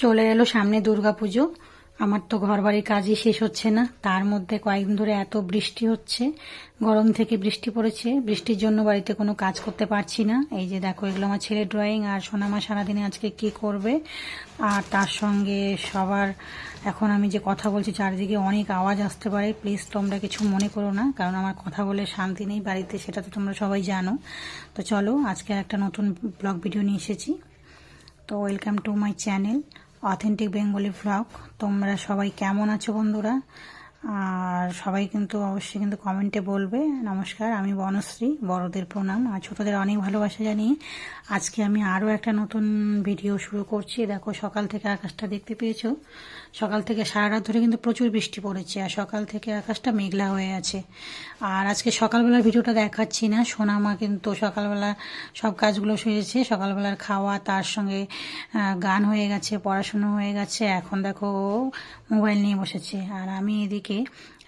চলে এলো সামনে দুর্গাপুজো। আমার তো ঘর বাড়ির কাজই শেষ হচ্ছে না, তার মধ্যে কয়েকদিন ধরে এত বৃষ্টি হচ্ছে, গরম থেকে বৃষ্টি পড়েছে, বৃষ্টির জন্য বাড়িতে কোনো কাজ করতে পারছি না। এই যে দেখো, এগুলো আমার ছেলের ড্রয়িং, আর সোনামা সারাদিনে আজকে কি করবে। আর তার সঙ্গে সবার এখন আমি যে কথা বলছি চারিদিকে অনেক আওয়াজ আসতে পারে, প্লিজ তোমরা কিছু মনে করো না, কারণ আমার কথা বলে শান্তি নেই বাড়িতে, সেটা তো তোমরা সবাই জানো। তো চলো, আজকে একটা নতুন ব্লগ ভিডিও নিয়ে এসেছি। তো welcome to my channel authentic Bengali vlog. তোমরা সবাই কেমন আছো বন্ধুরা? আর সবাই কিন্তু অবশ্যই কিন্তু কমেন্টে বলবে। নমস্কার, আমি বনশ্রী, বড়দের প্রণাম আর ছোটদের অনেক ভালোবাসা জানিয়ে আজকে আমি আরও একটা নতুন ভিডিও শুরু করছি। দেখো, সকাল থেকে আকাশটা দেখতে পেয়েছো, সকাল থেকে সারা রাত ধরে কিন্তু প্রচুর বৃষ্টি পড়েছে, আর সকাল থেকে আকাশটা মেঘলা হয়ে আছে। আর আজকে সকালবেলার ভিডিওটা দেখাচ্ছি না, সোনামা কিন্তু সকালবেলা সব কাজগুলো সেরেছে, সকালবেলার খাওয়া, তার সঙ্গে গান হয়ে গেছে, পড়াশুনো হয়ে গেছে, এখন দেখো মোবাইল নিয়ে বসেছে, আর আমি এদিকে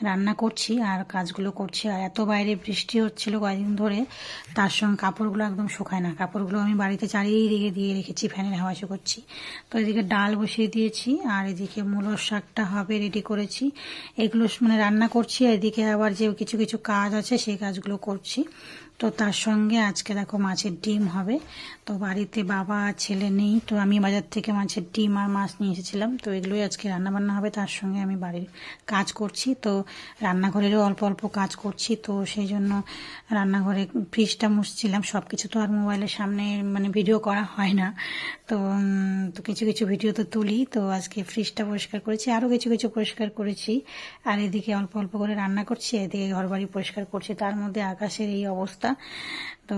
রান্না করছি আর কাজগুলো করছি। আর এত বাইরে বৃষ্টি হচ্ছিল কয়েকদিন ধরে, তার সঙ্গে কাপড়গুলো একদম শুকায় না, কাপড়গুলো আমি বাড়িতে চারিদিকে দিয়ে রেখেছি, ফ্যানের হাওয়া শুকোচ্ছি। তো এদিকে ডাল বসিয়ে দিয়েছি, আর এদিকে মূলোর শাকটা হবে রেডি করেছি, এগুলো মানে রান্না করছি। এদিকে আবার যে কিছু কিছু কাজ আছে সেই কাজগুলো করছি। তো তার সঙ্গে আজকে দেখো মাছের ডিম হবে। তো বাড়িতে বাবা ছেলে নেই, তো আমি বাজার থেকে মাছের ডিম আর মাছ নিয়ে এসেছিলাম, তো এগুলোই আজকে রান্নাবান্না হবে। তার সঙ্গে আমি বাড়ির কাজ করছি, তো রান্নাঘরেরও অল্প অল্প কাজ করছি, তো সেই জন্য রান্নাঘরে ফ্রিজটা মুছছিলাম। সব কিছু তো আর মোবাইলের সামনে মানে ভিডিও করা হয় না, তো তো কিছু কিছু ভিডিও তো তুলি। তো আজকে ফ্রিজটা পরিষ্কার করেছি, আরও কিছু কিছু পরিষ্কার করেছি, আর এদিকে অল্প অল্প করে রান্না করছি, এদিকে ঘরবাড়ি পরিষ্কার করছি, তার মধ্যে আকাশের এই অবস্থা। তো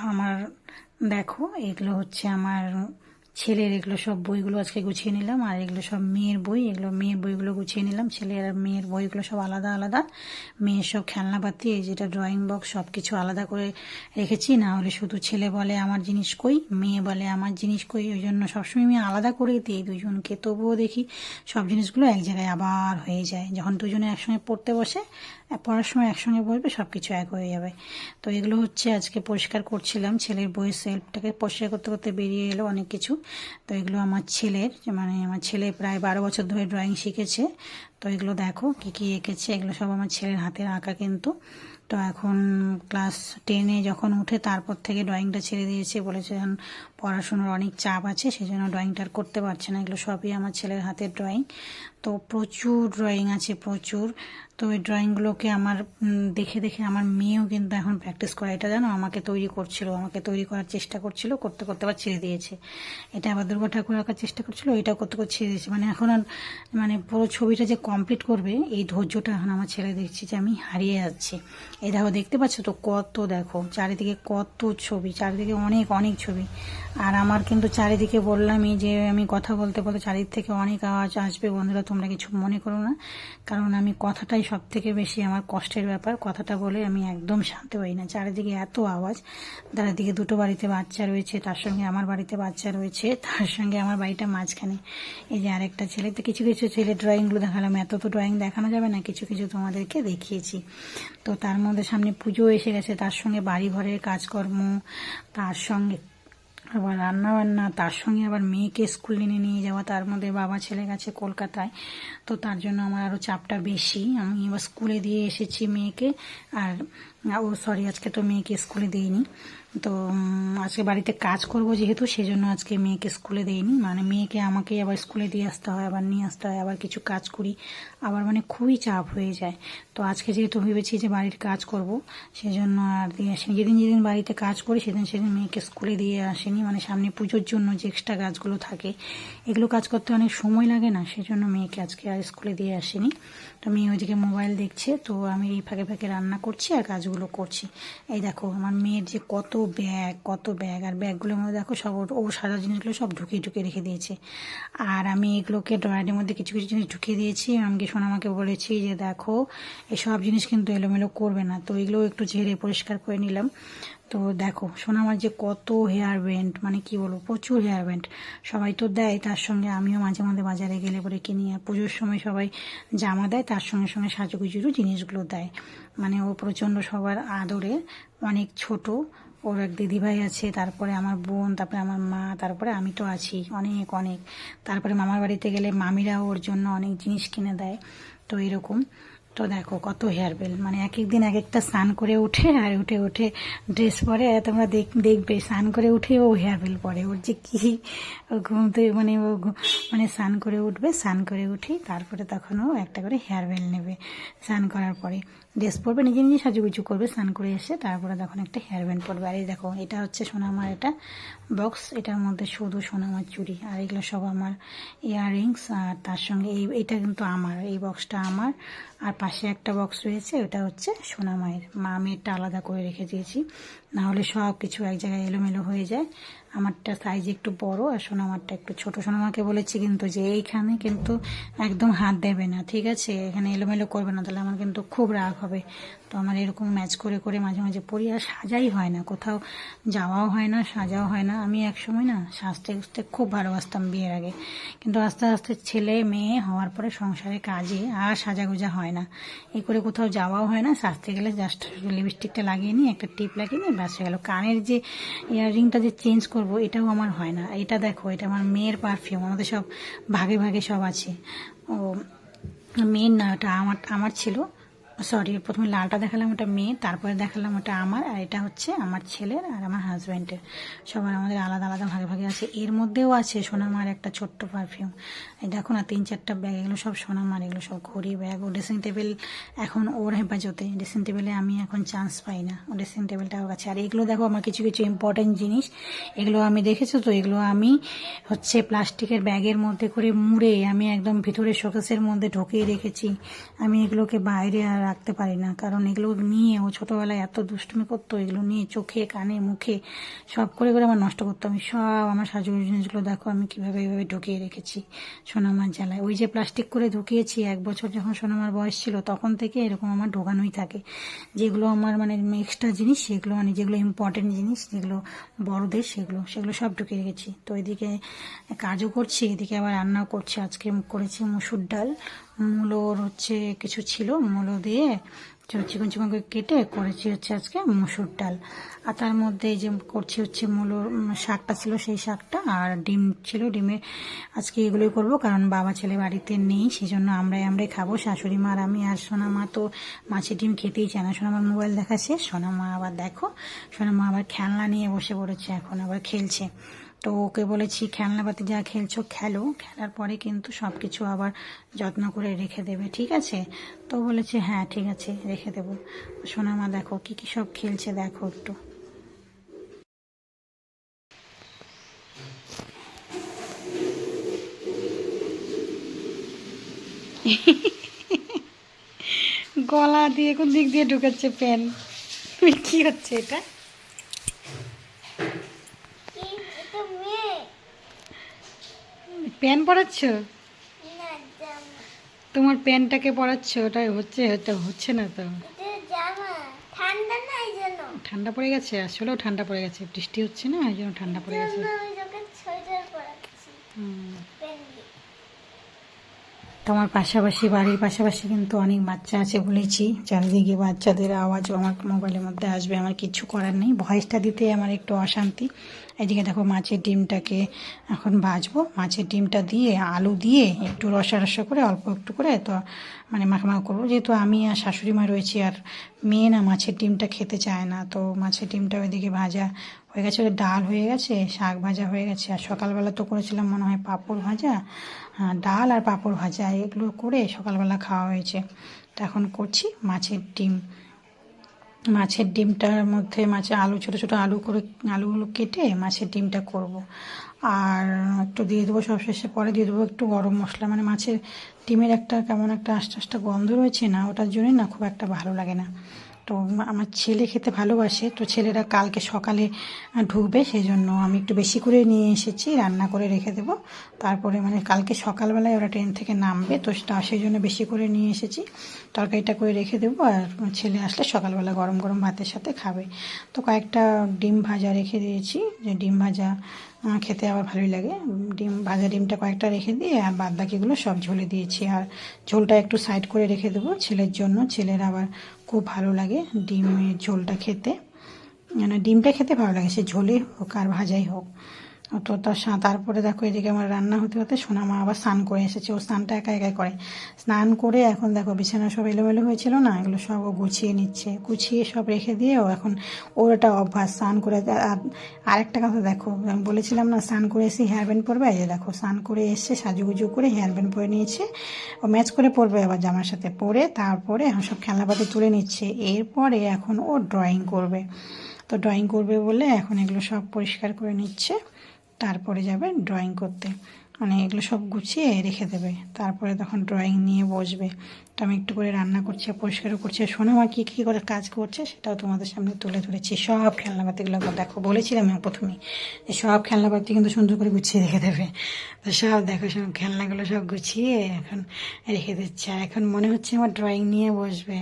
আমার দেখো, এগুলো হচ্ছে আমার ছেলের, এগুলো সব বইগুলো আজকে গুছিয়ে নিলাম, আর এগুলো সব মেয়ের বই, এগুলো মেয়ের বইগুলো গুছিয়ে নিলাম। ছেলের আর মেয়ের বইগুলো সব আলাদা আলাদা, মেয়ের সব খেলনাপাতি, এই যেটা ড্রয়িং বক্স, সব কিছু আলাদা করে রেখেছি, না হলে শুধু ছেলে বলে আমার জিনিস কই, মেয়ে বলে আমার জিনিস কই, ওই জন্য সবসময় আমি আলাদা করে দিই দুজনকে। তবুও দেখি সব জিনিসগুলো এক জায়গায় আবার হয়ে যায়, যখন দুজনে একসঙ্গে পড়তে বসে, পড়ার সময় একসঙ্গে বসবে, সব কিছু এক হয়ে যাবে। তো এগুলো হচ্ছে আজকে পরিষ্কার করছিলাম, ছেলের বইয়ের সেলফটাকে পরিষ্কার করতে করতে বেরিয়ে এলো অনেক কিছু। তো এগুলো আমার ছেলের, মানে আমার ছেলে প্রায় 12 বছর ধরে ড্রয়িং শিখেছে। তো এগুলো দেখো কী কী এঁকেছে, এগুলো সব আমার ছেলের হাতের আঁকা কিন্তু। তো এখন ক্লাস 10-এ যখন উঠে তারপর থেকে ড্রয়িংটা ছেড়ে দিয়েছে, বলেছে এখন পড়াশোনার অনেক চাপ আছে, সেই জন্য ড্রয়িংটা আর করতে পারছে না। এগুলো সবই আমার ছেলের হাতের ড্রয়িং। তো প্রচুর ড্রয়িং আছে, প্রচুর। তো এই ড্রয়িংগুলোকে আমার দেখে দেখে আমার মেয়েও কিন্তু এখন প্র্যাকটিস করে। এটা জানো, আমাকে তৈরি করছিল, আমাকে তৈরি করার চেষ্টা করছিল, করতে করতে আবার ছেড়ে দিয়েছে। এটা আবার দুর্গা ঠাকুর আঁকার চেষ্টা করছিল, এটাও করতে করতে ছেড়ে দিয়েছে। মানে এখন আর মানে পুরো ছবিটা যে কমপ্লিট করবে, এই ধৈর্যটা এখন আমার ছেলে দেখছি যে আমি হারিয়ে যাচ্ছি। এই দেখো, দেখতে পাচ্ছ তো কত, দেখো চারিদিকে কত ছবি, চারিদিকে অনেক অনেক ছবি। আর আমার কিন্তু চারিদিকে বললামই যে আমি কথা বলতে বলতে চারিদিক থেকে অনেক আওয়াজ আসবে বন্ধুরা, তোমরা কিছু মনে করো না, কারণ আমি কথাটাই সব থেকে বেশি আমার কষ্টের ব্যাপার, কথাটা বলে আমি একদম শান্তি পাই না। চারিদিকে এত আওয়াজ, চারিদিকে দুটো বাড়িতে বাচ্চা রয়েছে, তার সঙ্গে আমার বাড়িতে বাচ্চা রয়েছে, তার সঙ্গে আমার বাড়িটা মাঝখানে, এই যে আরেকটা ছেলে। তো কিছু কিছু ছেলে ড্রয়িংগুলো দেখালাম, এত তো ড্রয়িং দেখানো যাবে না, কিছু কিছু তোমাদেরকে দেখিয়েছি। তো তার মধ্যে সামনে পুজো এসে গেছে, তার সঙ্গে বাড়ি ঘরের কাজকর্ম, তার সঙ্গে আবার রান্নাবান্না, তার সঙ্গে আবার মেয়েকে স্কুলে নিয়ে যাওয়া, তার মধ্যে বাবা ছেলে গেছে কলকাতায়, তো তার জন্য আমার আরও চাপটা বেশি। আমি এবার স্কুলে দিয়ে এসেছি মেয়েকে, আর সরি, আজকে তো মেয়েকে স্কুলে দিইনি। তো আজকে বাড়িতে কাজ করব যেহেতু, সেজন্য আজকে মেয়েকে স্কুলে দিইনি, মানে মেয়েকে আমাকে আবার স্কুলে দিয়ে আসতে হয়, আবার নিয়ে আসতে হয়, আবার কিছু কাজ করি, আবার মানে খুবই চাপ হয়ে যায়। তো আজকে যেহেতু ভেবেছি যে বাড়ির কাজ করব, সেজন্য আর দিয়ে আসিনি। যেদিন যেদিন বাড়িতে কাজ করি সেদিন সেদিন মেয়েকে স্কুলে দিয়ে আসিনি, মানে সামনে পুজোর জন্য যে এক্সট্রা কাজগুলো থাকে, এগুলো কাজ করতে অনেক সময় লাগে না, সেজন্য মেয়েকে আজকে আর স্কুলে দিয়ে আসিনি। তো মেয়ে ওইদিকে মোবাইল দেখছে, তো আমি এই ফাঁকে ফাঁকে রান্না করছি আর কাজগুলো করছি। এই দেখো আমার মেয়ের যে কত ব্যাগ, কত ব্যাগ, আর ব্যাগগুলোর মধ্যে দেখো সব ও সাদা জিনিসগুলো সব ঢুকিয়ে ঢুকিয়ে রেখে দিয়েছে। আর আমি এগুলোকে ড্রয়ারের মধ্যে কিছু কিছু জিনিস ঢুকিয়ে দিয়েছি। আমি সোনামাকে বলেছি যে দেখো এসব জিনিস কিন্তু এলোমেলো করবে না, তো এগুলো একটু ঝেড়ে পরিষ্কার করে নিলাম। তো দেখো সোনামার যে কত হেয়ার ব্যান্ড, মানে কি বলবো, প্রচুর হেয়ার ব্যান্ড, সবাই তো দেয়, তার সঙ্গে আমিও মাঝে মাঝে বাজারে গেলে পরে কিনি। আর পুজোর সময় সবাই জামা দেয়, তার সঙ্গে সঙ্গে সাজুগুজুরও জিনিসগুলো দেয়, মানে ও প্রচণ্ড সবার আদরে, অনেক ছোট, ওর এক দিদিভাই আছে, তারপরে আমার বোন, তারপরে আমার মা, তারপরে আমি তো আছি, অনেক অনেক। তারপরে মামার বাড়িতে গেলে মামিরাও ওর জন্য অনেক জিনিস কিনে দেয়। তো এরকম। তো দেখো কত হেয়ার বেল, মানে এক এক দিন এক একটা স্নান করে উঠে আর উঠে উঠে ড্রেস পরে, তোমরা দেখবে স্নান করে উঠে ও হেয়ার বেল পরে। ওর যে কি ঘুমতে মানে মানে স্নান করে উঠবে, স্নান করে উঠে তারপরে তখন ও একটা করে হেয়ার বেল নেবে। স্নান করার পরে ড্রেস পরবে, নিজে নিজে সাজুগুজু করবে, স্নান করে এসে তারপরে তখন একটা হেয়ার ব্যান্ড পরবে। আর এই দেখো এটা হচ্ছে সোনামার এটা বক্স, এটার মধ্যে শুধু সোনামার চুড়ি, আর এগুলো সব আমার ইয়াররিংস। আর তার সঙ্গে এইটা কিন্তু আমার, এই বক্সটা আমার। আর পাশে একটা বক্স রয়েছে, ওটা হচ্ছে সোনামায়ের। মা মেয়েরটা আলাদা করে রেখে দিয়েছি, না হলে সব কিছু এক জায়গায় এলোমেলো হয়ে যায়। আমারটা সাইজ একটু বড় আর সোনামারটা একটু ছোট। সোনামাকে বলেছি কিন্তু যে এইখানে কিন্তু একদম হাত দেবে না, ঠিক আছে, এখানে এলোমেলো করবে না, তাহলে আমার কিন্তু খুব রাগ হবে। তো আমার এরকম ম্যাচ করে করে মাঝে মাঝে পরি, আর সাজাই হয় না, কোথাও যাওয়াও হয় না, সাজাও হয় না। আমি একসময় না সাজতে গুজতে খুব ভালোবাসতাম বিয়ের আগে, কিন্তু আস্তে আস্তে ছেলে মেয়ে হওয়ার পরে সংসারে কাজে আর সাজাগোজা হয় না, এই করে কোথাও যাওয়াও হয় না। সাজতে গেলে জাস্ট লিপস্টিকটা লাগিয়ে নিই, একটা টিপ লাগিয়ে নিই, ব্যাস হয়ে গেল। কানের যে ইয়াররিংটা যে চেঞ্জ করব এটাও আমার হয় না। এটা দেখো, এটা আমার মেয়ের পারফিউম, আমাদের সব ভাগে ভাগে সব আছে। ও মেয়ের না, ওটা আমার ছিল, সরি, প্রথমে লালটা দেখালাম ওটা মেয়ে, তারপরে দেখালাম ওটা আমার, আর এটা হচ্ছে আমার ছেলের আর আমার হাজব্যান্ডের। সবার আমাদের আলাদা আলাদা ভাগে ভাগে আছে। এর মধ্যেও আছে সোনামার একটা ছোট্ট পারফিউম। এই দেখো না, 3-4টা ব্যাগ, এগুলো সব সোনামার, এগুলো সব ঘড়ি ব্যাগ। ও ড্রেসিং টেবিল এখন ওর হেফাজতে, ড্রেসিং টেবিলে আমি এখন চান্স পাই না, ও ড্রেসিং টেবিলটা ওর কাছে। আর এগুলো দেখো আমার কিছু কিছু ইম্পর্টেন্ট জিনিস, এগুলো আমি দেখেছো তো, এগুলো আমি হচ্ছে প্লাস্টিকের ব্যাগের মধ্যে করে মুড়ে আমি একদম ভিতরে শোকেসের মধ্যে ঢুকিয়ে রেখেছি। আমি এগুলোকে বাইরে আর রাখতে পারি না, কারণ এগুলো নিয়ে ও ছোটোবেলায় এত দুষ্টুমি করতো, এগুলো নিয়ে চোখে কানে মুখে সব করে করে আমার নষ্ট করতো। আমি সব আমার সাজুগুজু জিনিসগুলো দেখো আমি কীভাবে এইভাবে ঢুকিয়ে রেখেছি সোনামার জ্বালায়। ওই যে প্লাস্টিক করে ঢুকিয়েছি 1 বছর যখন সোনামার বয়স ছিল, তখন থেকে এরকম আমার ঢোকানোই থাকে। যেগুলো আমার মানে এক্সট্রা জিনিস, সেগুলো মানে যেগুলো ইম্পর্টেন্ট জিনিস, যেগুলো বড়দের, সেগুলো সব ঢুকিয়ে রেখেছি। তো এদিকে কাজও করছি, এদিকে আবার রান্নাও করছি। আজকে করেছি মসুর ডাল, মূলোর হচ্ছে কিছু ছিল, মূলো দিয়ে চিকন চিকন করে কেটে করেছি হচ্ছে আজকে মসুর ডাল। আর তার মধ্যে এই যে করছি হচ্ছে মূলোর শাকটা ছিল, সেই শাকটা, আর ডিম ছিল, ডিমের আজকে এগুলোই করব, কারণ বাবা ছেলে বাড়িতে নেই, সেই জন্য আমরাই খাবো, শাশুড়ি মা আর আমি। আর সোনামা তো মাছের ডিম খেতেই চায় না। সোনামার মোবাইল দেখা শেষ, সোনামা আবার দেখো, সোনামা আবার খেলনা নিয়ে বসে পড়েছে, এখন আবার খেলছে। তো ওকে বলেছি খেলনাপাতি যা খেলছো খেলো, খেলার পরে কিন্তু সব কিছু আবার যত্ন করে রেখে দেবে, ঠিক আছে? তো বলেছে হ্যাঁ ঠিক আছে রেখে দেবো। সোনামা দেখো কি কি সব খেলছে, দেখো একটু। গলা দিয়ে কোন দিক দিয়ে ঢুকাচ্ছে পেন, কি হচ্ছে এটা? পেন পড়াচ্ছ? তোমার পেনটাকে পড়াচ্ছ, ওটা হচ্ছে না তো। ঠান্ডা পড়ে গেছে, আসলেও ঠান্ডা পড়ে গেছে, বৃষ্টি হচ্ছে না, এই জন্য ঠান্ডা পড়ে গেছে। তোমার পাশাপাশি, বাড়ির পাশাপাশি কিন্তু অনেক বাচ্চা আছে বলেছি, চারিদিকে বাচ্চাদের আওয়াজও আমার মোবাইলের মধ্যে আসবে, আমার কিছু করার নেই, ভয়েসটা দিতে আমার একটু অশান্তি। এদিকে দেখো মাছের ডিমটাকে এখন ভাজবো, মাছের ডিমটা দিয়ে আলু দিয়ে একটু রসা রসা করে অল্প একটু করে তো মানে মাখা করবো, যেহেতু আমি আর শাশুড়ি মা রয়েছি, আর মেয়ে না মাছের ডিমটা খেতে চায় না। তো মাছের ডিমটা ওইদিকে ভাজা হয়ে গেছে, ডাল হয়ে গেছে, শাক ভাজা হয়ে গেছে, আর সকালবেলা তো করেছিলাম মনে হয় পাঁপড় ভাজা, ডাল আর পাঁপড় ভাজা, এগুলো করে সকালবেলা খাওয়া হয়েছে। তো এখন করছি মাছের ডিম। মাছের ডিমটার মধ্যে আলু, ছোটো ছোটো আলুগুলো কেটে মাছের ডিমটা করব। আর একটু দিয়ে দেবো সবশেষে, পরে দিয়ে দেবো একটু গরম মশলা, মানে মাছের ডিমের একটা কেমন একটা আস্তে আস্তে গন্ধ রয়েছে না, ওটার জন্যই না খুব একটা ভালো লাগে না। তো আমার ছেলে খেতে ভালোবাসে, তো ছেলেরা কালকে সকালে ঢুকবে, সেই জন্য আমি একটু বেশি করে নিয়ে এসেছি, রান্না করে রেখে দেবো। তারপরে মানে কালকে সকালবেলায় ওরা ট্রেন থেকে নামবে, তো সেই জন্য বেশি করে নিয়ে এসেছি, তরকারিটা করে রেখে দেবো। আর ছেলে আসলে সকালবেলা গরম গরম ভাতের সাথে খাবে। তো কয়েকটা ডিম ভাজা রেখে দিয়েছি, যে ডিম ভাজা খেতে আবার ভালোই লাগে। ডিমটা কয়েকটা রেখে দিয়ে আর বাদ বাকিগুলো সব ঝোলে দিয়েছি। আর ঝোলটা একটু সাইড করে রেখে দেবো ছেলের জন্য, ছেলের আবার খুব ভালো লাগে ডিমের ঝোলটা খেতে। মানে ডিমটা খেতে ভালো লাগে, সে ঝোলে হোক আর ভাজাই হোক। তো তারপরে দেখো এদিকে আমার রান্না হতে হতে সোনা মা আবার স্নান করে এসেছে। ও স্নানটা একা একাই করে। স্নান করে এখন দেখো বিছানা সব এলোমেলো হয়েছিল না, এগুলো সব ও গুছিয়ে নিচ্ছে। গুছিয়ে সব রেখে দিয়ে ও এখন ওর একটা অভ্যাস স্নান করে। আর একটা কথা দেখো, আমি বলেছিলাম না স্নান করে এসে হেয়ার ব্যান্ড পরবে, এই যে দেখো স্নান করে এসে সাজুগুজু করে হেয়ার ব্যান্ড পরে নিয়েছে। ও ম্যাচ করে পরবে আবার জামার সাথে, পরে তারপরে এখন সব খেলনাপাতি তুলে নিচ্ছে। এরপরে এখন ও ড্রয়িং করবে। তো ড্রয়িং করবে বলে এখন এগুলো সব পরিষ্কার করে নিচ্ছে, তারপরে যাবে ড্রয়িং করতে। মানে এগুলো সব গুছিয়ে রেখে দেবে, তারপরে তখন ড্রয়িং নিয়ে বসবে। তো আমি একটু করে রান্না করছি, পরিষ্কারও করছি। সোনা মা কী কী করে কাজ করছে সেটাও তোমাদের সামনে তুলে ধরেছি। সব খেলনাপাতিগুলো দেখো, বলেছিলাম আমি প্রথমেই যে সব খেলনাপাতি কিন্তু সুন্দর করে গুছিয়ে রেখে দেবে। তো সব দেখো, সব খেলনাগুলো সব গুছিয়ে এখন রেখে দিচ্ছে। আর এখন মনে হচ্ছে আমার ড্রয়িং নিয়ে বসবে।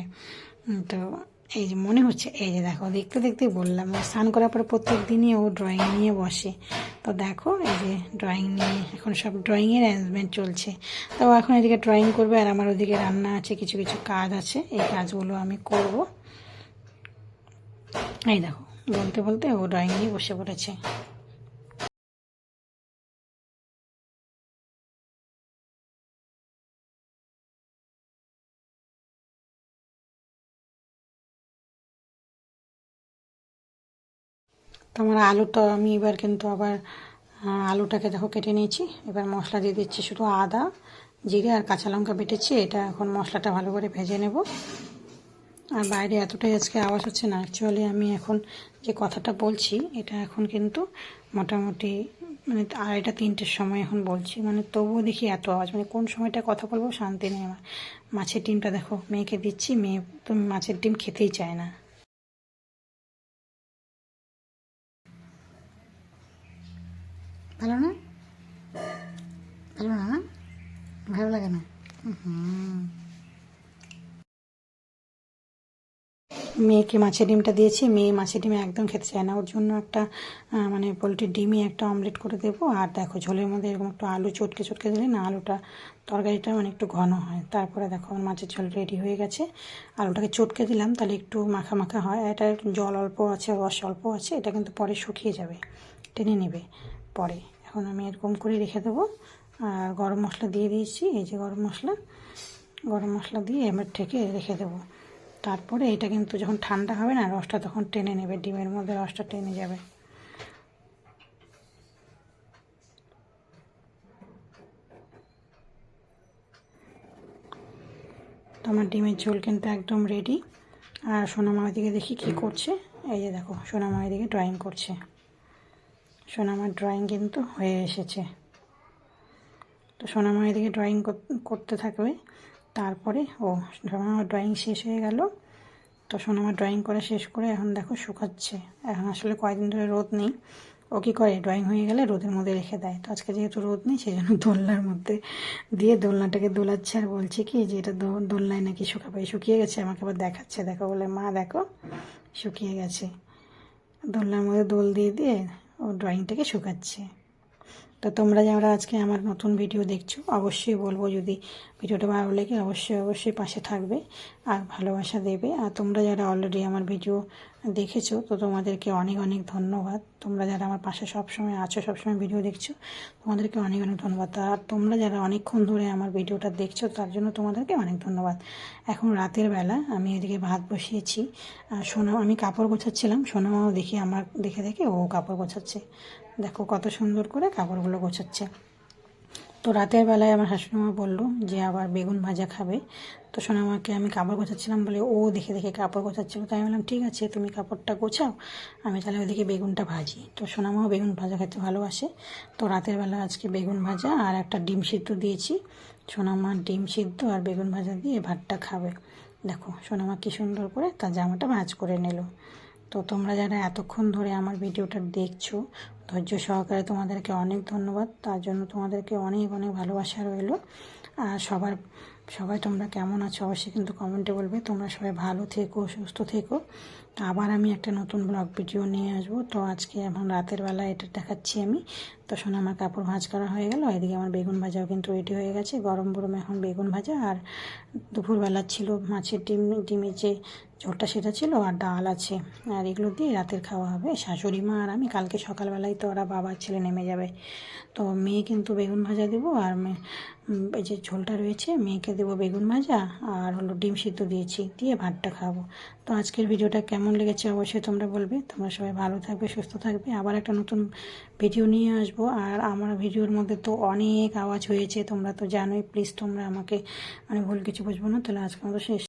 তো এই যে মনে হচ্ছে, এই যে দেখো দেখতে দেখতেই বললাম, স্নান করার পরে প্রত্যেক দিনই ও ড্রয়িং নিয়ে বসে। তো দেখো এই যে ড্রয়িং নিয়ে এখন সব ড্রয়িংয়ের অ্যারেঞ্জমেন্ট চলছে। তো এখন এদিকে ড্রয়িং করবে আর আমার ওদিকে রান্না আছে, কিছু কিছু কাজ আছে, এই কাজগুলো আমি করব। এই দেখো বলতে বলতে ও ড্রয়িং নিয়ে বসে পড়েছে। তো আমার আলুটা আমি এবার কিন্তু আবার আলুটাকে দেখো কেটে নিয়েছি। এবার মশলা দিয়ে দিচ্ছি, শুধু আদা জিরে আর কাঁচা লঙ্কা বেটেছি। এটা এখন মশলাটা ভালো করে ভেজে নেব। আর বাইরে এতটাই আজকে আওয়াজ হচ্ছে না, অ্যাকচুয়ালি আমি এখন যে কথাটা বলছি এটা এখন কিন্তু মোটামুটি মানে 2:30-3টের সময় এখন বলছি, মানে তবুও দেখি এত আওয়াজ, মানে কোন সময়টা কথা বলবো শান্তি নেই আমার। মাছের ডিমটা দেখো মেয়েকে দিচ্ছি, মেয়ে তো মাছের ডিম খেতেই চায় না। ভালো না? ভালো না? ভালো লাগে না? হুম। মেয়েকে মাছের ডিমটা দিয়েছি, মেয়ে মাছের ডিম একদম খেতে চায় না। ওর জন্য একটা মানে পোলট্রির ডিমই একটা অমলেট করে দেবো। আর দেখো ঝোলের মধ্যে এরকম একটু আলু চটকে চটকে দিলে না আলুটা তরকারিটা মানে একটু ঘন হয়। তারপরে দেখো আমার মাছের ঝোল রেডি হয়ে গেছে। আলুটাকে চটকে দিলাম তাহলে একটু মাখা মাখা হয়। এটা জল অল্প আছে, রস অল্প আছে, এটা কিন্তু পরে শুকিয়ে যাবে, টেনে নেবে পরে। এখন আমি এরকম করে রেখে দেবো। আর গরম মশলা দিয়ে দিয়েছি, এই যে গরম মশলা দিয়ে এবার ঢেকে রেখে দেবো। তারপরে এটা কিন্তু যখন ঠান্ডা হবে না, রসটা তখন টেনে নেবে, ডিমের মধ্যে রসটা টেনে যাবে। তো আমার ডিমের ঝোল কিন্তু একদম রেডি। আর সোনামার দিকে দেখি কি করছে। এই যে দেখো সোনামার দিকে ড্রয়িং করছে। সোনামার ড্রয়িং কিন্তু হয়ে এসেছে। তো সোনামার দিকে ড্রয়িং করতে থাকবে। তারপরে সোনামার ড্রয়িং শেষ হয়ে গেল। তো সোনামা ড্রয়িং করা শেষ করে এখন দেখো শুকাচ্ছে। এখন আসলে কয়েকদিন ধরে রোদ নেই। ও কী করে, ড্রয়িং হয়ে গেলে রোদের মধ্যে রেখে দেয়। তো আজকে যেহেতু রোদ নেই সেই জন্য দোলনার মধ্যে দিয়ে দোলনাটাকে দোলাচ্ছে। আর বলছে কি যে এটা দোলনায় নাকি শুকাবে, শুকিয়ে গেছে। আমাকে আবার দেখাচ্ছে, দেখো বলে মা দেখো শুকিয়ে গেছে। দোলনার মধ্যে দোল দিয়ে দিয়ে ও ড্রয়িংটাকে শুকাচ্ছে। তো তোমরা যারা আজকে আমার নতুন ভিডিও দেখছো অবশ্যই বলবো, যদি ভিডিওটা ভালো লেগে অবশ্যই পাশে থাকবে আর ভালোবাসা দেবে। আর তোমরা যারা অলরেডি আমার ভিডিও দেখেছো তো তোমাদেরকে অনেক অনেক ধন্যবাদ। তোমরা যারা আমার পাশে সবসময় আছো, সবসময় ভিডিও দেখছো, তোমাদেরকে অনেক অনেক ধন্যবাদ। আর তোমরা যারা অনেকক্ষণ ধরে আমার ভিডিওটা দেখছো তার জন্য তোমাদেরকে অনেক ধন্যবাদ। এখন রাতের বেলা আমি এদিকে ভাত বসিয়েছি। আমি কাপড় গোছাচ্ছিলাম, সোনামাও দেখি আমার দেখে দেখে ও কাপড় গোছাচ্ছে। দেখো কত সুন্দর করে কাপড়গুলো গোছাচ্ছে। তো রাতের বেলায় আমার শাশুড়িমা বললো যে আবার বেগুন ভাজা খাবে। তো সোনামাকে আমি কাপড় গোছাচ্ছিলাম বলে ও দেখে দেখে কাপড় গোছাচ্ছিলো। তাই আমি বললাম ঠিক আছে তুমি কাপড়টা গোছাও, আমি তাহলে ওইদিকে বেগুনটা ভাজি। তো সোনামাও বেগুন ভাজা খেতে ভালোবাসে। তো রাতের বেলা আজকে বেগুন ভাজা আর একটা ডিম সিদ্ধ দিয়েছি। সোনামা ডিম সিদ্ধ আর বেগুন ভাজা দিয়ে ভাতটা খাবে। দেখো সোনামা কী সুন্দর করে তার জামাটা ভাঁজ করে নিল। তো তোমরা যারা এতক্ষণ ধরে আমার ভিডিওটা দেখছো ধৈর্য সহকারে তোমাদেরকে অনেক ধন্যবাদ, তার জন্য তোমাদেরকে অনেক অনেক ভালোবাসা রইলো। আর সবাই তোমরা কেমন আছো অবশ্যই কিন্তু কমেন্টে বলবে। তোমরা সবাই ভালো থেকো, সুস্থ থেকো। আবার আমি একটা নতুন ব্লগ ভিডিও নিয়ে আসবো। তো আজকে এখন রাতের বেলা এটা দেখাচ্ছি আমি। তো শোনো, আমার কাপড় ভাঁজ করা হয়ে গেল, এদিকে আমার বেগুন ভাজাও কিন্তু রেডি হয়ে গেছে। গরম গরম এখন বেগুন ভাজা, আর দুপুরবেলা ছিল মাছের ডিমের যে ঝোলটা সেটা ছিল, আর ডাল আছে। আর এগুলো দিয়ে রাতের খাওয়া হবে শাশুড়ি মা আর আমি। কালকে সকালবেলায় তো ওরা বাবা ছেলে নেমে যাবে। তো মেয়ে কিন্তু বেগুন ভাজা দেবো, আর এই যে ঝোলটা রয়েছে মেয়েকে দেবো বেগুন ভাজা, আর হলো ডিম সিদ্ধ দিয়েছি, দিয়ে ভাতটা খাবো। তো আজকের ভিডিওটা কেমন লেগেছে অবশ্যই তোমরা বলবে। তোমরা সবাই ভালো থাকবে, সুস্থ থাকবে। আবার একটা নতুন ভিডিও নিয়ে আসবো। আর আমার ভিডিওর মধ্যে তো অনেক আওয়াজ হয়েছে, তোমরা তো জানোই। প্লিজ তোমরা আমাকে ভুল কিছু বুঝবো না। তাহলে আজকের মতো শেষ।